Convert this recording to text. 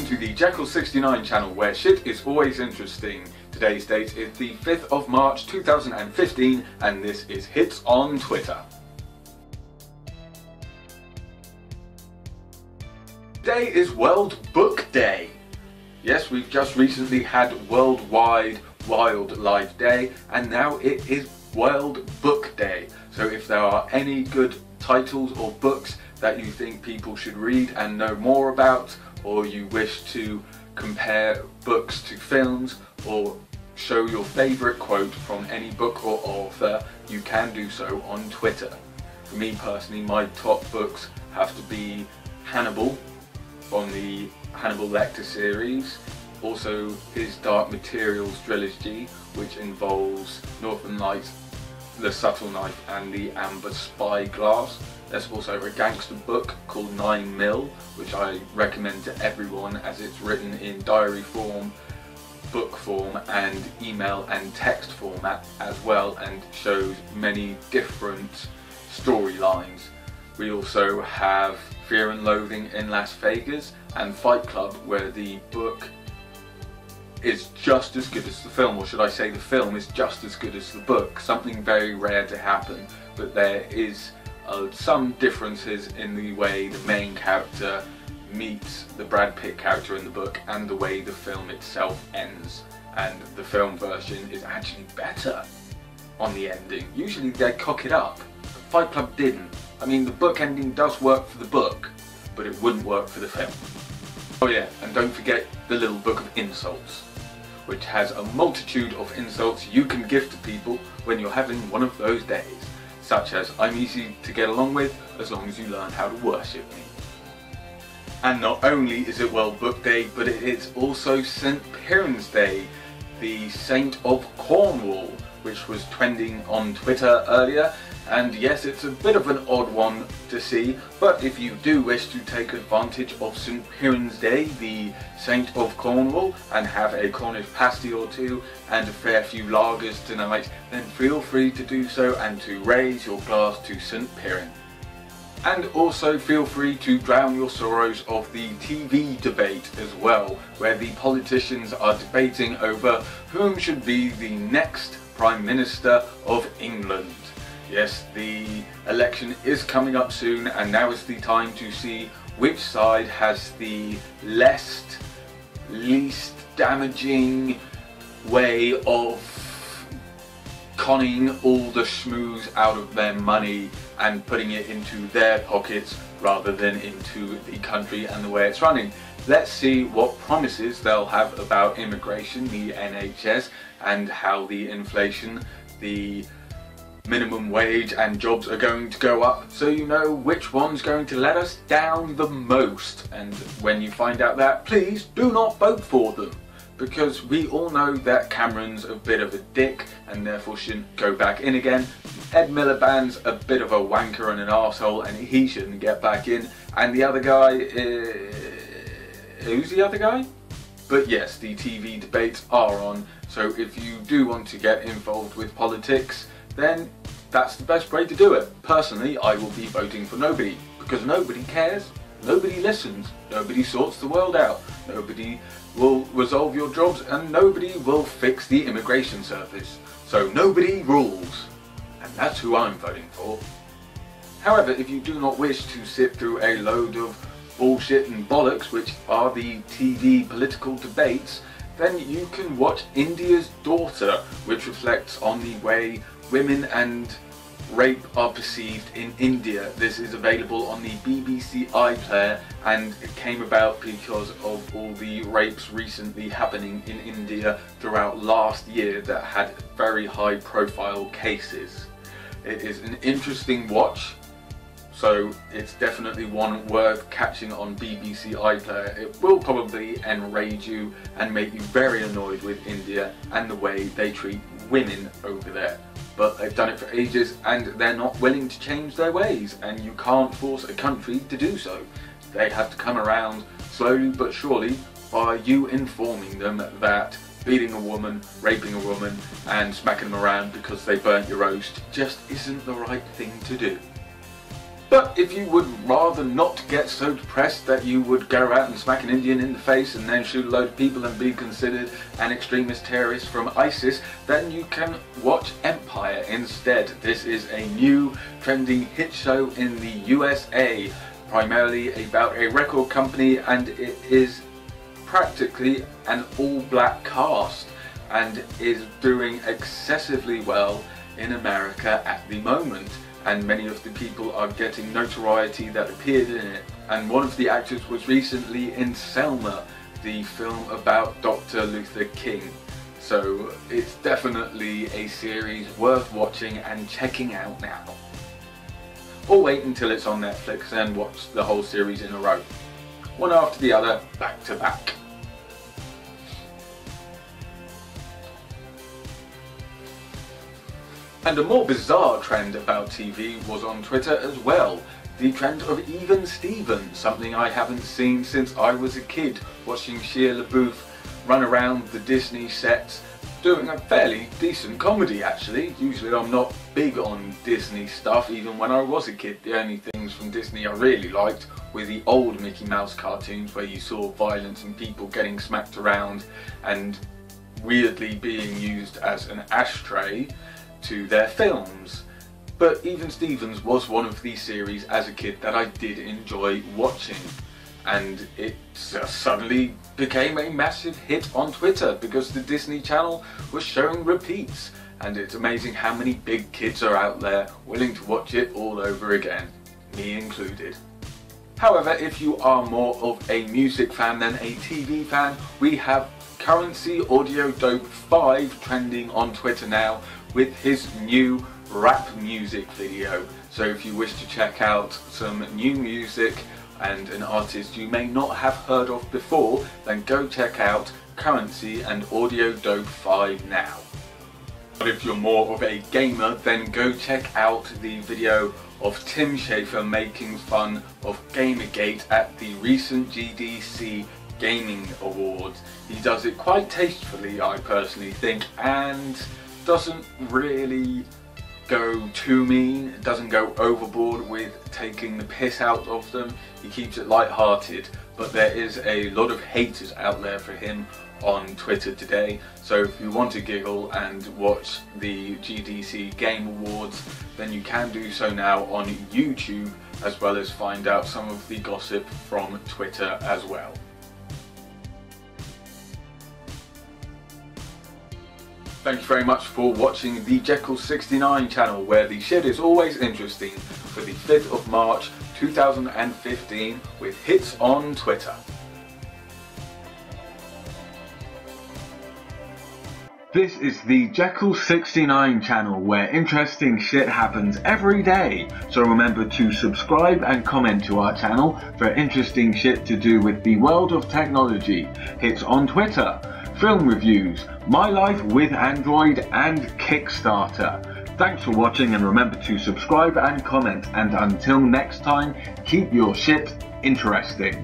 to the Jeccles69 channel, where shit is always interesting. Today's date is the 5th of March 2015 and this is Hits on Twitter. Today is World Book Day. Yes, we've just recently had Worldwide Wildlife Day and now it is World Book Day. So if there are any good titles or books that you think people should read and know more about, or you wish to compare books to films or show your favourite quote from any book or author, you can do so on Twitter. For me personally, my top books have to be Hannibal from the Hannibal Lecter series, also his Dark Materials trilogy, which involves Northern Lights, The Subtle Knife and the Amber Spyglass. There's also a gangster book called 9mm, which I recommend to everyone as it's written in diary form, book form and email and text format as well, and shows many different storylines. We also have Fear and Loathing in Las Vegas and Fight Club, where the book is just as good as the film, or should I say the film is just as good as the book. Something very rare to happen, but there is some differences in the way the main character meets the Brad Pitt character in the book and the way the film itself ends. And the film version is actually better on the ending. Usually they cock it up. Fight Club didn't. I mean, the book ending does work for the book, but it wouldn't work for the film. Oh yeah, and don't forget the Little Book of Insults, which has a multitude of insults you can give to people when you're having one of those days, such as "I'm easy to get along with as long as you learn how to worship me." And not only is it World Book Day, but it is also St. Pirans Day, the Saint of Cornwall, which was trending on Twitter earlier. And yes, it's a bit of an odd one to see, but if you do wish to take advantage of St. Pirans Day, the Saint of Cornwall, and have a Cornish pasty or two and a fair few lagers tonight, then feel free to do so and to raise your glass to St. Piran. And also feel free to drown your sorrows of the TV debate as well, where the politicians are debating over whom should be the next Prime Minister of England. Yes, the election is coming up soon and now is the time to see which side has the least damaging way of conning all the schmooze out of their money and putting it into their pockets rather than into the country and the way it's running. Let's see what promises they'll have about immigration, the NHS, and how the inflation, the minimum wage and jobs are going to go up, so you know which one's going to let us down the most. And when you find out that, please do not vote for them, because we all know that Cameron's a bit of a dick and therefore shouldn't go back in again. Ed Miliband's a bit of a wanker and an arsehole and he shouldn't get back in. And the other guy, who's the other guy? But yes, the TV debates are on, so if you do want to get involved with politics, then that's the best way to do it. Personally, I will be voting for nobody, because nobody cares, nobody listens, nobody sorts the world out, nobody will resolve your jobs, and nobody will fix the immigration service. So nobody rules, and that's who I'm voting for. However, if you do not wish to sit through a load of bullshit and bollocks, which are the TV political debates, then you can watch India's Daughter, which reflects on the way women and rape are perceived in India. This is available on the BBC iPlayer and it came about because of all the rapes recently happening in India throughout last year that had very high profile cases. It is an interesting watch, so it's definitely one worth catching on BBC iPlayer. It will probably enrage you and make you very annoyed with India and the way they treat women over there. But they've done it for ages and they're not willing to change their ways, and you can't force a country to do so. They have to come around slowly but surely by you informing them that beating a woman, raping a woman and smacking them around because they burnt your roast just isn't the right thing to do. But if you would rather not get so depressed that you would go out and smack an Indian in the face and then shoot a load of people and be considered an extremist terrorist from ISIS, then you can watch Empire instead. This is a new trending hit show in the USA, primarily about a record company, and it is practically an all-black cast and is doing excessively well in America at the moment. And many of the people are getting notoriety that appeared in it. And one of the actors was recently in Selma, the film about Dr. Luther King. So it's definitely a series worth watching and checking out now. Or wait until it's on Netflix and watch the whole series in a row. One after the other, back to back. And a more bizarre trend about TV was on Twitter as well. The trend of Even Stevens, something I haven't seen since I was a kid, watching Shia LaBeouf run around the Disney sets, doing a fairly decent comedy actually. Usually I'm not big on Disney stuff, even when I was a kid. The only things from Disney I really liked were the old Mickey Mouse cartoons where you saw violence and people getting smacked around and weirdly being used as an ashtray to their films. But Even Stevens was one of these series as a kid that I did enjoy watching, and it suddenly became a massive hit on Twitter because the Disney Channel was showing repeats, and it's amazing how many big kids are out there willing to watch it all over again, me included. However, if you are more of a music fan than a TV fan, we have Currency Audio Dope 5 trending on Twitter now with his new rap music video. So if you wish to check out some new music and an artist you may not have heard of before, then go check out Currency and Audio Dope 5 now. But if you're more of a gamer, then go check out the video of Tim Schafer making fun of Gamergate at the recent GDC Gaming Awards. He does it quite tastefully, I personally think, and doesn't really go too mean, doesn't go overboard with taking the piss out of them. He keeps it light-hearted, but there is a lot of haters out there for him on Twitter today. So if you want to giggle and watch the GDC Game Awards, then you can do so now on YouTube, as well as find out some of the gossip from Twitter as well. Thank you very much for watching the Jeccles 69 channel, where the shit is always interesting, for the 5th of March 2015 with hits on Twitter. This is the Jeccles 69 channel, where interesting shit happens every day. So remember to subscribe and comment to our channel for interesting shit to do with the world of technology, hits on Twitter, film reviews, my life with Android, and Kickstarter. Thanks for watching, and remember to subscribe and comment, and until next time, keep your shit interesting.